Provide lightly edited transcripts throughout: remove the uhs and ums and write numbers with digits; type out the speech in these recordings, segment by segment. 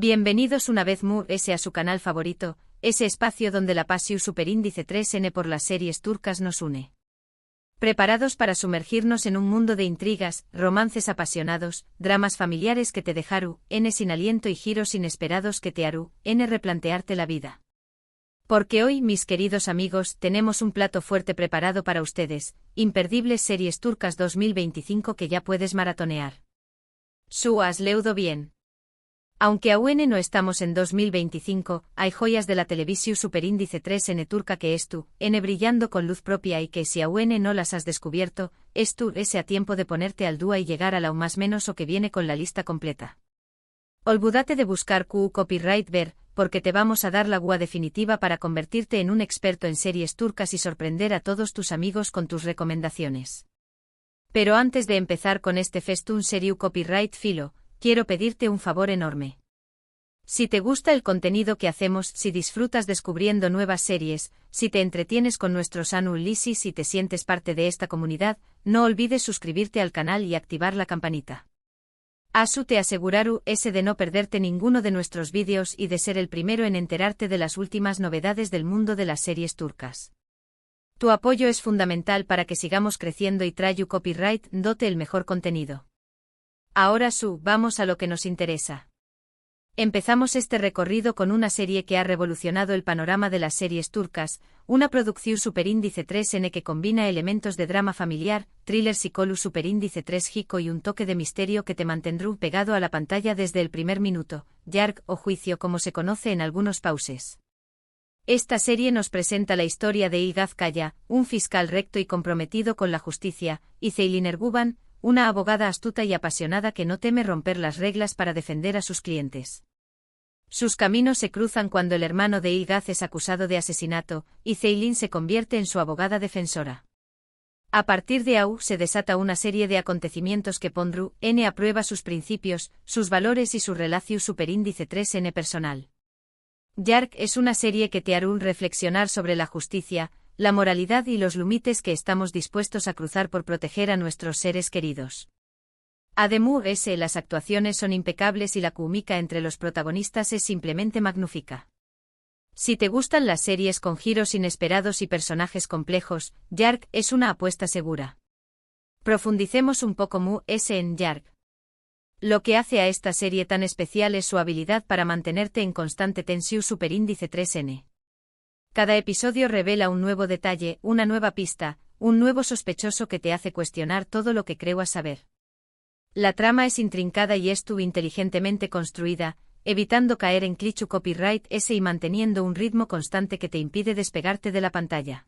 Bienvenidos una vez más a su canal favorito, ese espacio donde la pasión superíndice 3N por las series turcas nos une. ¿Preparados para sumergirnos en un mundo de intrigas, romances apasionados, dramas familiares que te dejaron sin aliento y giros inesperados que te harán replantearte la vida? Porque hoy, mis queridos amigos, tenemos un plato fuerte preparado para ustedes, imperdibles series turcas 2025 que ya puedes maratonear. Has leudo bien. Aunque aún no estamos en 2025, hay joyas de la televisión superíndice 3N turca que brillando con luz propia y que si aún no las has descubierto, a tiempo de ponerte al día y llegar a la más menos o que viene con la lista completa. Olvídate de buscar copyright ver, porque te vamos a dar la guía definitiva para convertirte en un experto en series turcas y sorprender a todos tus amigos con tus recomendaciones. Pero antes de empezar con este festún serio copyright filo, quiero pedirte un favor enorme. Si te gusta el contenido que hacemos, si disfrutas descubriendo nuevas series, si te entretienes con nuestros análisis y te sientes parte de esta comunidad, no olvides suscribirte al canal y activar la campanita. Te aseguraru de no perderte ninguno de nuestros vídeos y de ser el primero en enterarte de las últimas novedades del mundo de las series turcas. Tu apoyo es fundamental para que sigamos creciendo y trayu copyright dote el mejor contenido. Ahora vamos a lo que nos interesa. Empezamos este recorrido con una serie que ha revolucionado el panorama de las series turcas, una producción superíndice 3N que combina elementos de drama familiar, thriller psicológico superíndice 3Jico y un toque de misterio que te mantendrá pegado a la pantalla desde el primer minuto, yarg o juicio como se conoce en algunos pauses. Esta serie nos presenta la historia de Ilgaz Kaya, un fiscal recto y comprometido con la justicia, y Ceylin Erguvan, una abogada astuta y apasionada que no teme romper las reglas para defender a sus clientes. Sus caminos se cruzan cuando el hermano de Ilgaz es acusado de asesinato, y Ceylin se convierte en su abogada defensora. A partir de ahí se desata una serie de acontecimientos que pondrán a prueba sus principios, sus valores y su relación superíndice 3N personal. Yarg es una serie que te hará reflexionar sobre la justicia, la moralidad y los límites que estamos dispuestos a cruzar por proteger a nuestros seres queridos. Además, las actuaciones son impecables y la química entre los protagonistas es simplemente magnífica. Si te gustan las series con giros inesperados y personajes complejos, Yarg es una apuesta segura. Profundicemos un poco en Yarg. Lo que hace a esta serie tan especial es su habilidad para mantenerte en constante tensión superíndice 3N. Cada episodio revela un nuevo detalle, una nueva pista, un nuevo sospechoso que te hace cuestionar todo lo que creas saber. La trama es intrincada y inteligentemente construida, evitando caer en cliché copyright y manteniendo un ritmo constante que te impide despegarte de la pantalla.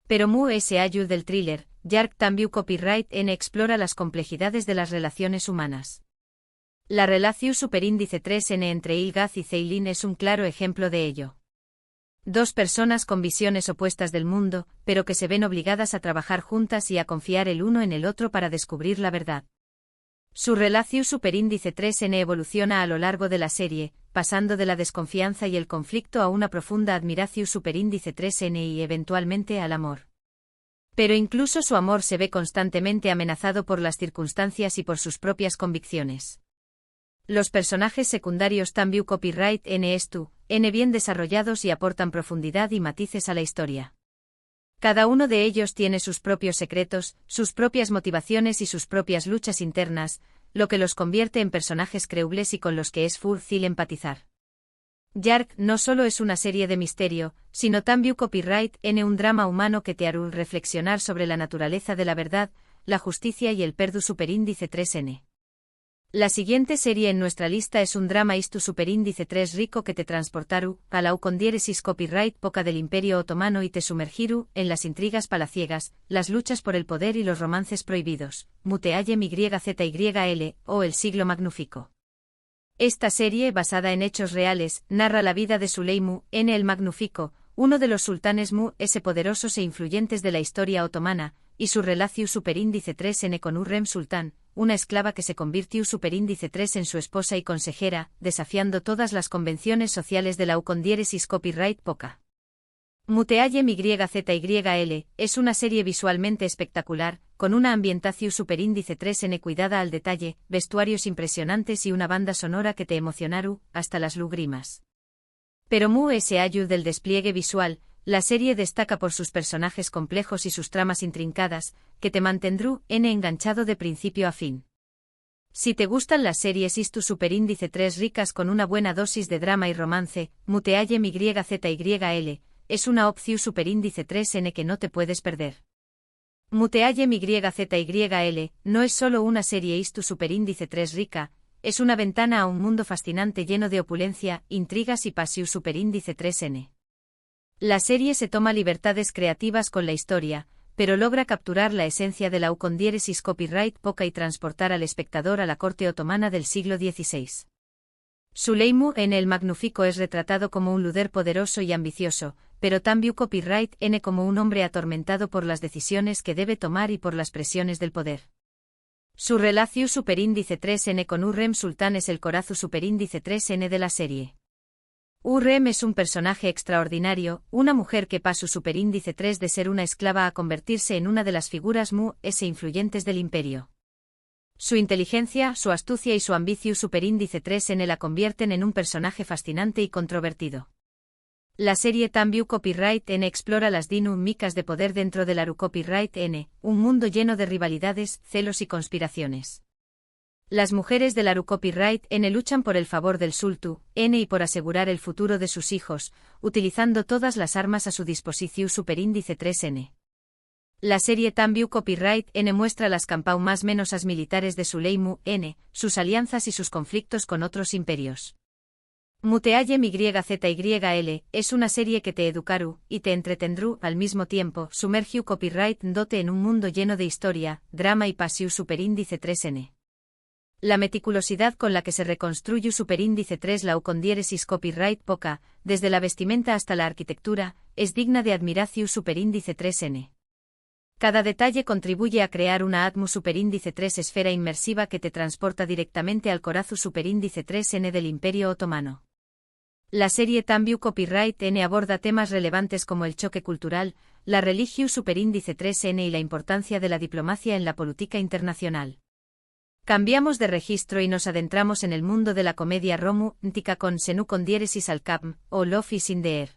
Pero ayuda del thriller, Yarg también copyright explora las complejidades de las relaciones humanas. La relación superíndice 3N entre Ilgaz y Ceylin es un claro ejemplo de ello. Dos personas con visiones opuestas del mundo, pero que se ven obligadas a trabajar juntas y a confiar el uno en el otro para descubrir la verdad. Su relación superíndice 3N evoluciona a lo largo de la serie, pasando de la desconfianza y el conflicto a una profunda admiración superíndice 3N y eventualmente al amor. Pero incluso su amor se ve constantemente amenazado por las circunstancias y por sus propias convicciones. Los personajes secundarios también copyright bien desarrollados y aportan profundidad y matices a la historia. Cada uno de ellos tiene sus propios secretos, sus propias motivaciones y sus propias luchas internas, lo que los convierte en personajes creíbles y con los que es fácil empatizar. Yarg no solo es una serie de misterio, sino también copyright un drama humano que te hará reflexionar sobre la naturaleza de la verdad, la justicia y el perdón superíndice 3N. La siguiente serie en nuestra lista es un drama superíndice 3 rico que te transportaru a la con diéresis copyright poca del Imperio Otomano y te sumergiru en las intrigas palaciegas, las luchas por el poder y los romances prohibidos, Muteayem YZYL, o El siglo magnífico. Esta serie, basada en hechos reales, narra la vida de Süleyman el Magnífico, uno de los sultanes poderosos e influyentes de la historia otomana, y su relación superíndice 3N con Hürrem Sultán, una esclava que se convirtió superíndice 3 en su esposa y consejera, desafiando todas las convenciones sociales de la con diéresis copyright poca. Muteayem YZYL es una serie visualmente espectacular, con una ambientación superíndice 3N cuidada al detalle, vestuarios impresionantes y una banda sonora que te emocionaru hasta las lugrimas. Pero mu ese ayu del despliegue visual, la serie destaca por sus personajes complejos y sus tramas intrincadas, que te mantendrú enganchado de principio a fin. Si te gustan las series Istu superíndice 3 ricas con una buena dosis de drama y romance, Muteayem YZYL es una opción superíndice 3N que no te puedes perder. Muteayem YZYL no es solo una serie Istu superíndice 3 rica, es una ventana a un mundo fascinante lleno de opulencia, intrigas y pasión superíndice 3N. La serie se toma libertades creativas con la historia, pero logra capturar la esencia de la ucondiéresis copyright poca y transportar al espectador a la corte otomana del siglo XVI. Suleiman el Magnífico es retratado como un líder poderoso y ambicioso, pero también copyright como un hombre atormentado por las decisiones que debe tomar y por las presiones del poder. Su relación superíndice 3N con Hürrem Sultán es el corazón superíndice 3N de la serie. Hürrem es un personaje extraordinario, una mujer que pasó superíndice 3 de ser una esclava a convertirse en una de las figuras influyentes del imperio. Su inteligencia, su astucia y su ambición superíndice 3N la convierten en un personaje fascinante y controvertido. La serie también Copyright N explora las dinámicas de poder dentro del Aru Copyright N, un mundo lleno de rivalidades, celos y conspiraciones. Las mujeres del Aru Copyright N luchan por el favor del Sultu N y por asegurar el futuro de sus hijos, utilizando todas las armas a su disposición superíndice 3N. La serie también Copyright N muestra las campaumas menosas militares de Suleiman N, sus alianzas y sus conflictos con otros imperios. Muteayem YZYL es una serie que te educaru y te entretendrú al mismo tiempo, sumergiu copyright dote en un mundo lleno de historia, drama y pasión superíndice 3N. La meticulosidad con la que se reconstruye superíndice 3 la ucondiéresis copyright poca, desde la vestimenta hasta la arquitectura, es digna de admiración superíndice 3N. Cada detalle contribuye a crear una atmu superíndice 3 esfera inmersiva que te transporta directamente al corazón superíndice 3N del Imperio Otomano. La serie también Copyright N aborda temas relevantes como el choque cultural, la religión superíndice 3N y la importancia de la diplomacia en la política internacional. Cambiamos de registro y nos adentramos en el mundo de la comedia romántica con Senu con diéresis al capm, o Love is in the air.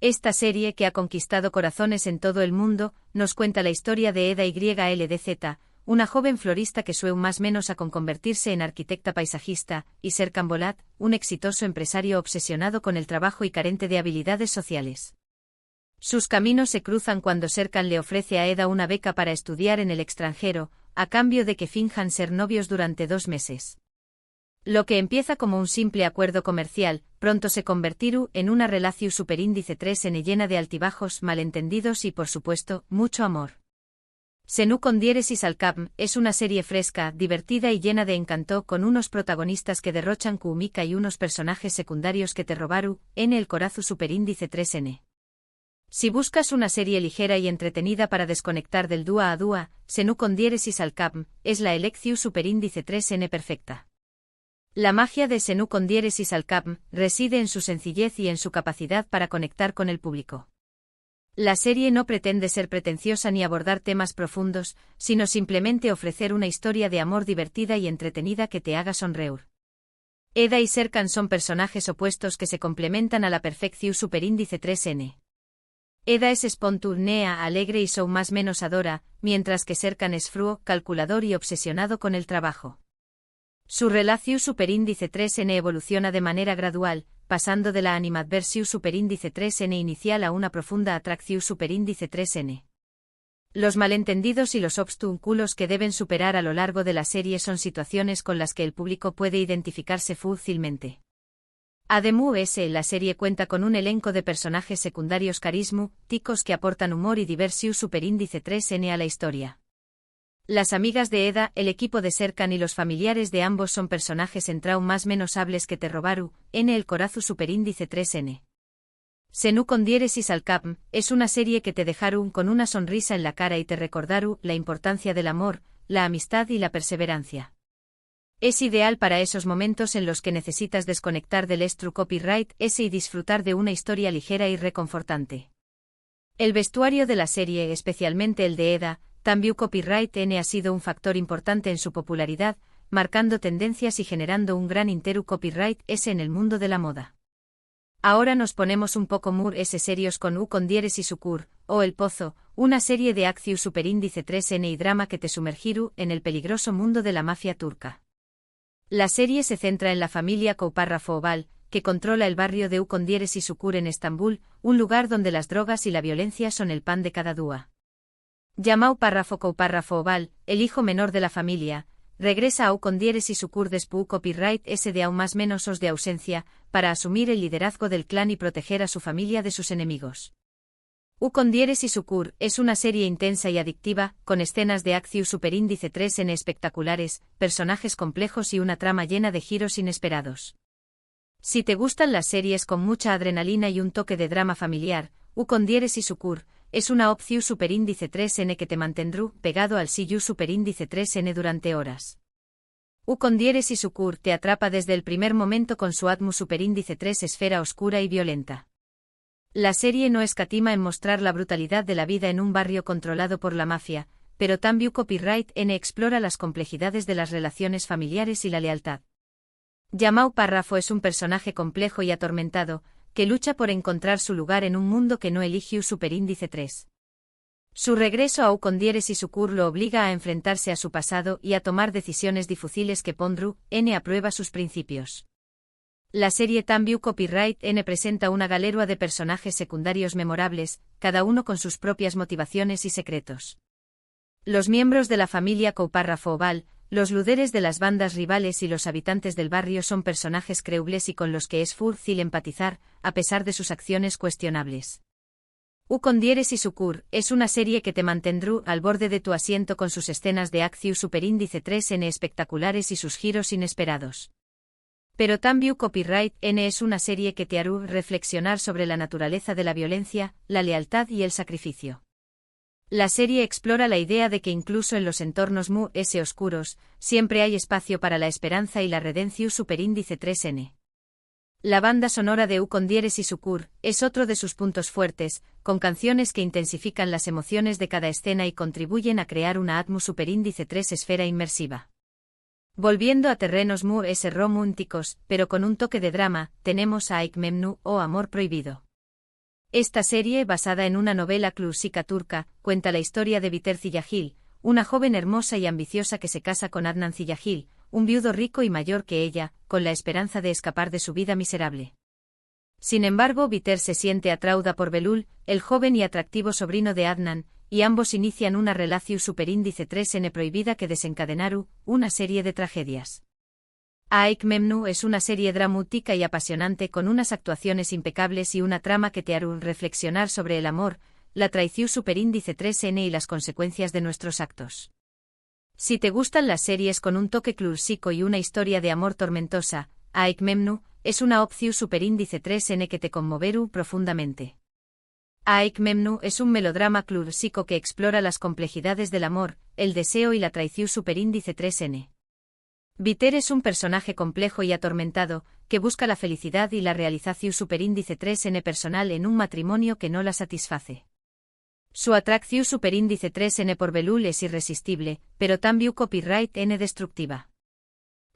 Esta serie, que ha conquistado corazones en todo el mundo, nos cuenta la historia de Eda YLDZ, una joven florista que sueña más menos a convertirse en arquitecta paisajista, y Serkan Bolat, un exitoso empresario obsesionado con el trabajo y carente de habilidades sociales. Sus caminos se cruzan cuando Serkan le ofrece a Eda una beca para estudiar en el extranjero, a cambio de que finjan ser novios durante 2 meses. Lo que empieza como un simple acuerdo comercial, pronto se convertirá en una relación superíndice 3N llena de altibajos, malentendidos y, por supuesto, mucho amor. Senu con diéresis al capm es una serie fresca, divertida y llena de encanto, con unos protagonistas que derrochan kuumika y unos personajes secundarios que te robaru en el corazón superíndice 3N. Si buscas una serie ligera y entretenida para desconectar del dúa a dúa, Senu con diéresis al capm es la elección superíndice 3N perfecta. La magia de Senu con diéresis al capm reside en su sencillez y en su capacidad para conectar con el público. La serie no pretende ser pretenciosa ni abordar temas profundos, sino simplemente ofrecer una historia de amor divertida y entretenida que te haga sonreír. Eda y Serkan son personajes opuestos que se complementan a la perfección superíndice 3N. Eda es espontánea, alegre y show más menos adora, mientras que Serkan es frío, calculador y obsesionado con el trabajo. Su relación superíndice 3N evoluciona de manera gradual, pasando de la animadversión superíndice 3N inicial a una profunda atracción superíndice 3N. Los malentendidos y los obstáculos que deben superar a lo largo de la serie son situaciones con las que el público puede identificarse fácilmente. Además, la serie cuenta con un elenco de personajes secundarios carismáticos que aportan humor y diversión superíndice 3N a la historia. Las amigas de Eda, el equipo de Serkan y los familiares de ambos son personajes en trau más menos hables que te robaru en el corazón superíndice 3N. Senu con diéresis al capm es una serie que te dejaru con una sonrisa en la cara y te recordaru la importancia del amor, la amistad y la perseverancia. Es ideal para esos momentos en los que necesitas desconectar del estru copyright y disfrutar de una historia ligera y reconfortante. El vestuario de la serie, especialmente el de Eda, Tambiu Copyright N ha sido un factor importante en su popularidad, marcando tendencias y generando un gran Interu Copyright S en el mundo de la moda. Ahora nos ponemos un poco more S serios con U con Dieres y Sucur, o El Pozo, una serie de Acciu superíndice 3N y drama que te sumergiru en el peligroso mundo de la mafia turca. La serie se centra en la familia Koupárrafo Oval, que controla el barrio de U con Dieres y Sucur en Estambul, un lugar donde las drogas y la violencia son el pan de cada día. Yamau Párrafo Koupárrafo Oval, el hijo menor de la familia, regresa a U con Dieres y Sucur después Copyright S de aún más menos os de ausencia, para asumir el liderazgo del clan y proteger a su familia de sus enemigos. U con Dieres y Sucur es una serie intensa y adictiva, con escenas de Acciu superíndice 3N espectaculares, personajes complejos y una trama llena de giros inesperados. Si te gustan las series con mucha adrenalina y un toque de drama familiar, U con Dieres y Sucur es una Opciu superíndice 3N que te mantendrú pegado al Siu superíndice 3N durante horas. U con Dieres y Sucur te atrapa desde el primer momento con su Atmu superíndice 3 esfera oscura y violenta. La serie no escatima en mostrar la brutalidad de la vida en un barrio controlado por la mafia, pero Tambiu Copyright N explora las complejidades de las relaciones familiares y la lealtad. Yamau Párrafo es un personaje complejo y atormentado, que lucha por encontrar su lugar en un mundo que no elige U superíndice 3. Su regreso a U con Dieres y Sucur lo obliga a enfrentarse a su pasado y a tomar decisiones difíciles que pondrú N a prueba sus principios. La serie Tambiu Copyright N presenta una galerua de personajes secundarios memorables, cada uno con sus propias motivaciones y secretos. Los miembros de la familia Koupárrafo Oval, los líderes de las bandas rivales y los habitantes del barrio son personajes creíbles y con los que es fácil empatizar, a pesar de sus acciones cuestionables. U con Dieres y Sucur es una serie que te mantendrú al borde de tu asiento con sus escenas de Acciu superíndice 3N espectaculares y sus giros inesperados. Pero Tambiu Copyright N es una serie que te hará reflexionar sobre la naturaleza de la violencia, la lealtad y el sacrificio. La serie explora la idea de que incluso en los entornos mu s oscuros, siempre hay espacio para la esperanza y la redención superíndice 3N. La banda sonora de U con Dieres y Sucur es otro de sus puntos fuertes, con canciones que intensifican las emociones de cada escena y contribuyen a crear una Atmu superíndice 3 esfera inmersiva. Volviendo a terrenos mu s románticos, pero con un toque de drama, tenemos a Aik Memnu o Amor Prohibido. Esta serie, basada en una novela clásica turca, cuenta la historia de Biter Ziyagil, una joven hermosa y ambiciosa que se casa con Adnan Ziyagil, un viudo rico y mayor que ella, con la esperanza de escapar de su vida miserable. Sin embargo, Biter se siente atraída por Belul, el joven y atractivo sobrino de Adnan, y ambos inician una relación superíndice 3N prohibida que desencadenaru una serie de tragedias. Aik Memnu es una serie dramática y apasionante con unas actuaciones impecables y una trama que te hará reflexionar sobre el amor, la traición superíndice 3N y las consecuencias de nuestros actos. Si te gustan las series con un toque clásico y una historia de amor tormentosa, Aik Memnu es una Opciu superíndice 3N que te conmoverá profundamente. Aik Memnu es un melodrama clásico que explora las complejidades del amor, el deseo y la traición superíndice 3N. Biter es un personaje complejo y atormentado, que busca la felicidad y la realización superíndice 3N personal en un matrimonio que no la satisface. Su atracción superíndice 3N por Belul es irresistible, pero Tambiu Copyright N destructiva.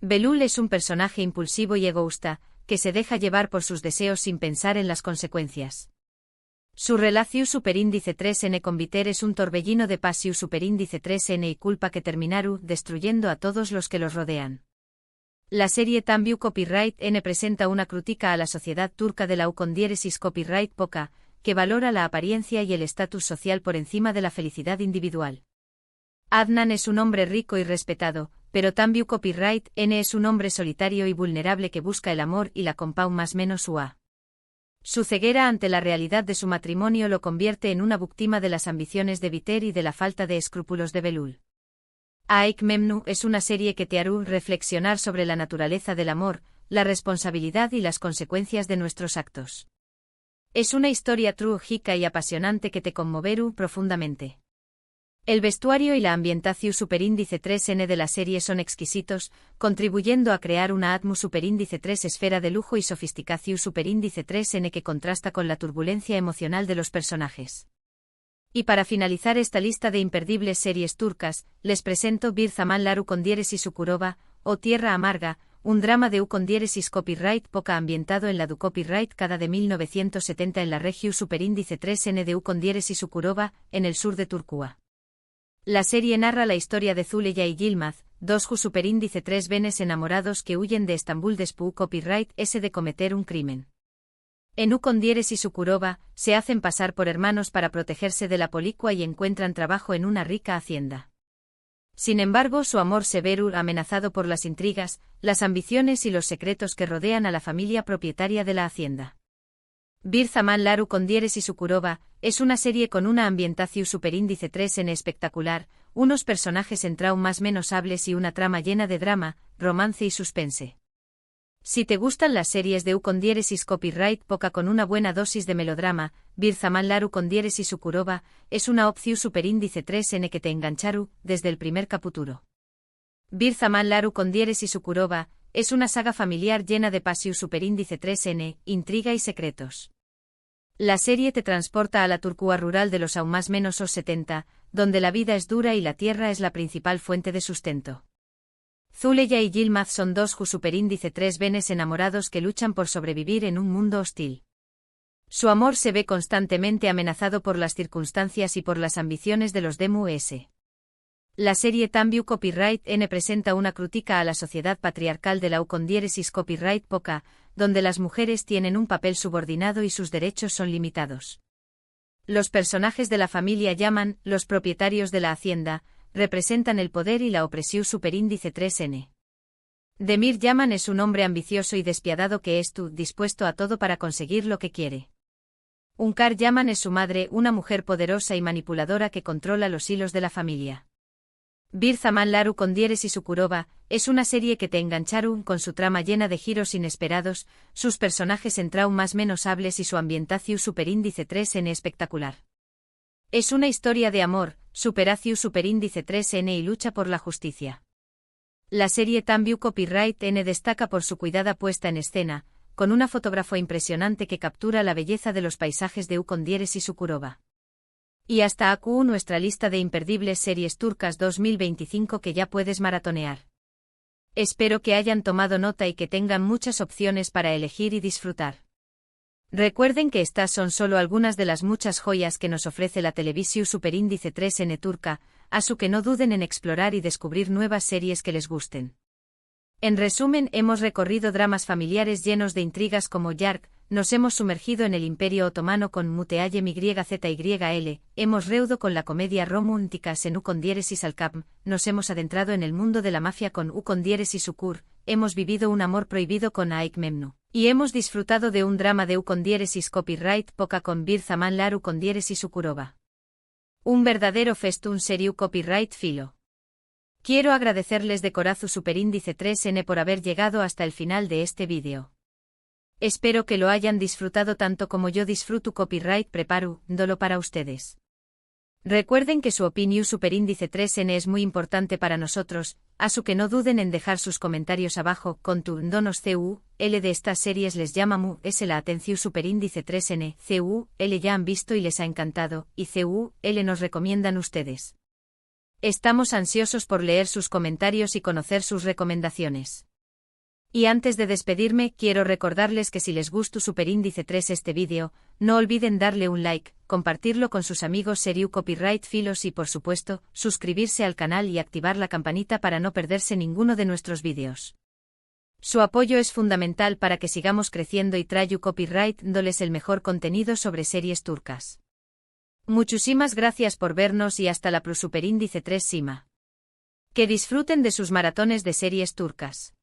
Belul es un personaje impulsivo y egoísta, que se deja llevar por sus deseos sin pensar en las consecuencias. Su relación superíndice 3N con Biter es un torbellino de pasión superíndice 3N y culpa que terminaru destruyendo a todos los que los rodean. La serie Tambiu Copyright N presenta una crítica a la sociedad turca de la U con Dieresis Copyright poca, que valora la apariencia y el estatus social por encima de la felicidad individual. Adnan es un hombre rico y respetado, pero Tambiu Copyright N es un hombre solitario y vulnerable que busca el amor y la compau más menos ua. Su ceguera ante la realidad de su matrimonio lo convierte en una víctima de las ambiciones de Biter y de la falta de escrúpulos de Belul. Aik Memnu es una serie que te hará reflexionar sobre la naturaleza del amor, la responsabilidad y las consecuencias de nuestros actos. Es una historia trágica y apasionante que te conmoverá profundamente. El vestuario y la ambientación superíndice 3N de la serie son exquisitos, contribuyendo a crear una Atmu superíndice 3 esfera de lujo y sofisticación superíndice 3N que contrasta con la turbulencia emocional de los personajes. Y para finalizar esta lista de imperdibles series turcas, les presento Bir Zaman Laru con diéresis Ukurova, o Tierra Amarga, un drama de U con diéresis copyright poca ambientado en la du copyright cada de 1970 en la región superíndice 3N de U con diéresis Ukurova, en el sur de Turquía. La serie narra la historia de Zuleya y Yilmaz, dos ju superíndice 3 venes enamorados que huyen de Estambul después copyright S de cometer un crimen. En U con diéresis Ukurova, se hacen pasar por hermanos para protegerse de la policua y encuentran trabajo en una rica hacienda. Sin embargo, su amor se ve amenazado por las intrigas, las ambiciones y los secretos que rodean a la familia propietaria de la hacienda. Bir Zaman Laru con diéresis Ukurova, es una serie con una ambientación superíndice 3N espectacular, unos personajes en traumas menos hables y una trama llena de drama, romance y suspense. Si te gustan las series de U con diéresis copyright poca con una buena dosis de melodrama, Bir Zaman Laru con diéresis Ukurova, es una opción superíndice 3N que te engancharu desde el primer capítulo. Bir Zaman Laru con diéresis Ukurova, es una saga familiar llena de pasión superíndice 3N, intriga y secretos. La serie te transporta a la Turquía rural de los aún más menos 70, donde la vida es dura y la tierra es la principal fuente de sustento. Zuleya y Yilmaz son dos ju superíndice 3 venes enamorados que luchan por sobrevivir en un mundo hostil. Su amor se ve constantemente amenazado por las circunstancias y por las ambiciones de los DMUS. La serie Tambiu Copyright N presenta una crítica a la sociedad patriarcal de la U con diéresis copyright poca, donde las mujeres tienen un papel subordinado y sus derechos son limitados. Los personajes de la familia Yaman, los propietarios de la hacienda, representan el poder y la opresión superíndice 3N. Demir Yaman es un hombre ambicioso y despiadado que es dispuesto a todo para conseguir lo que quiere. Unkar Yaman es su madre, una mujer poderosa y manipuladora que controla los hilos de la familia. Bir Zaman Laru con diéresis Ukurova, es una serie que te engancharu con su trama llena de giros inesperados, sus personajes en traumas menos hables y su ambientación superíndice 3N espectacular. Es una historia de amor, superación superíndice 3N y lucha por la justicia. La serie Tambiu Copyright N destaca por su cuidada puesta en escena, con una fotógrafo impresionante que captura la belleza de los paisajes de U con diéresis Ukurova. Y hasta aquí nuestra lista de imperdibles series turcas 2025 que ya puedes maratonear. Espero que hayan tomado nota y que tengan muchas opciones para elegir y disfrutar. Recuerden que estas son solo algunas de las muchas joyas que nos ofrece la televisión superíndice 3N turca, así que no duden en explorar y descubrir nuevas series que les gusten. En resumen, hemos recorrido dramas familiares llenos de intrigas como Yark, nos hemos sumergido en el Imperio Otomano con Muteayem YZYL, hemos reudo con la comedia romántica en U con diéresis Alkapm, nos hemos adentrado en el mundo de la mafia con U con diéresis Ukur, hemos vivido un amor prohibido con Aik Memnu, y hemos disfrutado de un drama de U con diéresis copyright poca con Bir Zaman Laru con diéresis Ukurova. Un verdadero festún seriu copyright filo. Quiero agradecerles de corazón superíndice 3N por haber llegado hasta el final de este vídeo. Espero que lo hayan disfrutado tanto como yo disfruto copyright preparándolo para ustedes. Recuerden que su opinión superíndice 3N es muy importante para nosotros, así que no duden en dejar sus comentarios abajo. Contándonos CUL de estas series les llamamos la atención superíndice 3N, CUL ya han visto y les ha encantado, y CUL nos recomiendan ustedes. Estamos ansiosos por leer sus comentarios y conocer sus recomendaciones. Y antes de despedirme, quiero recordarles que si les gustó superíndice 3 este vídeo, no olviden darle un like, compartirlo con sus amigos seriu copyright filos y por supuesto, suscribirse al canal y activar la campanita para no perderse ninguno de nuestros vídeos. Su apoyo es fundamental para que sigamos creciendo y traigo copyright dándoles el mejor contenido sobre series turcas. Muchísimas gracias por vernos y hasta la superíndice 3 Sima. Que disfruten de sus maratones de series turcas.